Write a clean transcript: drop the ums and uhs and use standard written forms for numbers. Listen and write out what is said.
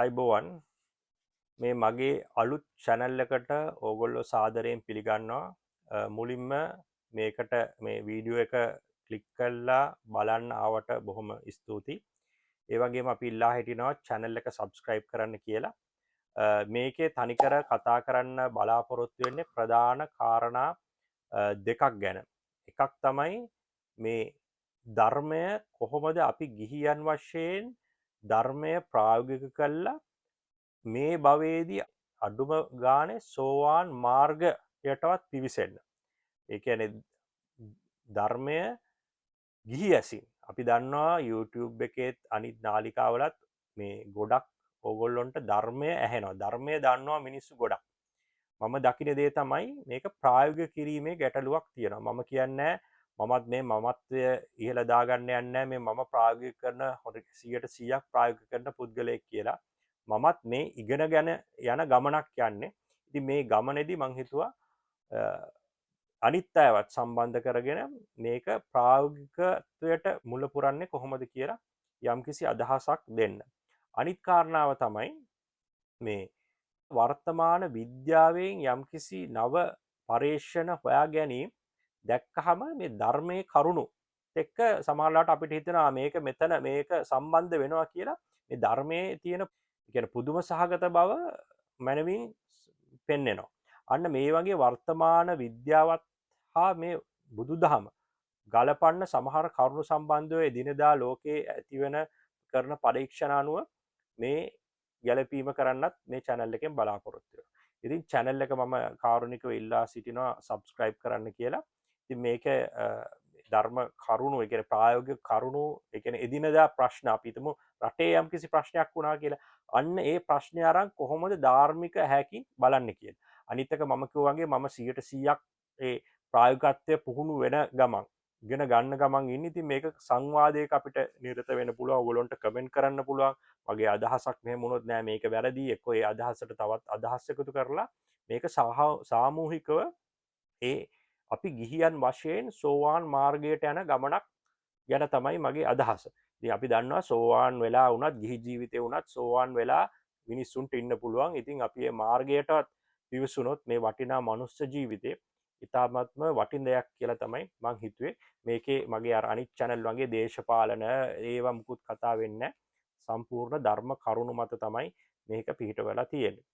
අයිබෝවන් මේ මගේ අලුත් channel එකට ඕගොල්ලෝ සාදරයෙන් පිළිගන්නවා මුලින්ම මේකට මේ වීඩියෝ එක ක්ලික් කරලා බලන්න ආවට බොහොම ස්තුතියි. ඒ වගේම අපි ඉල්ලා හිටිනවා channel එක subscribe කරන්න කියලා. මේකේ තනිකර කතා කරන්න බලාපොරොත්තු වෙන්නේ ප්‍රධාන කාරණා දෙකක් ගැන. එකක් තමයි මේ ධර්මය කොහොමද අපි ගිහියන් වශයෙන් ධර්මය ප්‍රායෝගික කළා මේ භවයේදී අඩුම ගානේ සෝවාන් මාර්ගයටවත් පිවිසෙන්න. ඒ කියන්නේ ධර්මය ගිහි ඇසින් අපි දන්නවා YouTube එකේත් අනිත් නාලිකාවලත් මේ ගොඩක් ඕගොල්ලොන්ට ධර්මය ඇහෙනවා. ධර්මය දන්නවා මිනිස්සු ගොඩක්. මම දකින දේ තමයි මේක ප්‍රායෝගික කිරීමේ ගැටලුවක් තියෙනවා. මම කියන්නේ මමත් මේ මමත්වය ඉහළ දාගන්න යන්නේ මේ මම ප්‍රායෝගික කරන 100% ප්‍රායෝගික කරන පුද්ගලයෙක් කියලා. මමත් මේ ඉගෙනගෙන යන ගමනක් යන්නේ. ඉතින් මේ ගමනේදී මං හිතුවා අනිත් අයවත් සම්බන්ධ කරගෙන මේක ප්‍රායෝගිකත්වයට මුල පුරන්නේ කොහොමද කියලා යම්කිසි අදහසක් දෙන්න. අනිත් කාරණාව තමයි මේ වර්තමාන විද්‍යාවෙන් යම්කිසි නව පරීක්ෂණ හොයා ගැනීම දැක්කහම මේ ධර්මයේ කරුණු එක්ක සමහරවිට අපිට හිතෙනවා මේක මෙතන මේක සම්බන්ධ වෙනවා කියලා. මේ ධර්මයේ තියෙන කියන්නේ පුදුම සහගත බව මනවින් පෙන්වනවා. අන්න මේ වගේ වර්තමාන විද්‍යාවත් හා මේ බුදුදහම ගලපන්න සමහර කරුණු සම්බන්ධව එදිනෙදා ලෝකයේ ඇතිවෙන කරන පරීක්ෂණ අනුව මේ ගැලපීම කරන්නත් මේ channel එකෙන් බලාපොරොත්තු වෙනවා. ඉතින් channel එක මම කාරුණිකව ඉල්ලා සිටිනවා subscribe කරන්න කියලා. ඉතින් මේක ධර්ම කරුණු ඒ කියන්නේ ප්‍රායෝගික කරුණු ඒ කියන්නේ එදිනෙදා ප්‍රශ්න අපි හිතමු රටේ යම්කිසි ප්‍රශ්නයක් වුණා කියලා. අන්න ඒ ප්‍රශ්නේ අරන් කොහොමද ධාර්මික හැකින් බලන්නේ කියලා. අනිත් එක මම කිව්වා වගේ මම 100%ක් ඒ ප්‍රායෝගිකත්වය පුහුණු වෙන ගමන් ඉගෙන ගන්න ගමන් ඉන්නේ. ඉතින් මේක සංවාදයක අපිට නිරත වෙන්න පුළුවන්. ඔයගොල්ලන්ට කමෙන්ට් කරන්න පුළුවන්. මගේ අදහසක් මෙහෙම වුණොත් නෑ මේක වැරදි. එක්කෝ ඒ අදහසට තවත් අදහස් එකතු කරලා මේක සාමූහිකව ඒ අපි ගිහියන් වශයෙන් සෝවාන් මාර්ගයට යන ගමනක් ගැන තමයි මගේ අදහස. ඉතින් අපි දන්නවා සෝවාන් වෙලා වුණත් ගිහි ජීවිතේ වුණත් සෝවාන් වෙලා මිනිස්සුන්ට ඉන්න පුළුවන්. ඉතින් අපි මේ මාර්ගයටවත් පිවිසුනොත් මේ වටිනා මනුස්ස ජීවිතේ ඉතාමත්ම වටින දෙයක් කියලා තමයි මං හිතුවේ. මේකේ මගේ අර අනිත් channel වගේ දේශපාලන ඒවා මුකුත් කතා වෙන්නේ නැහැ. සම්පූර්ණ ධර්ම කරුණු මත තමයි මේක පිහිටවලා තියෙන්නේ.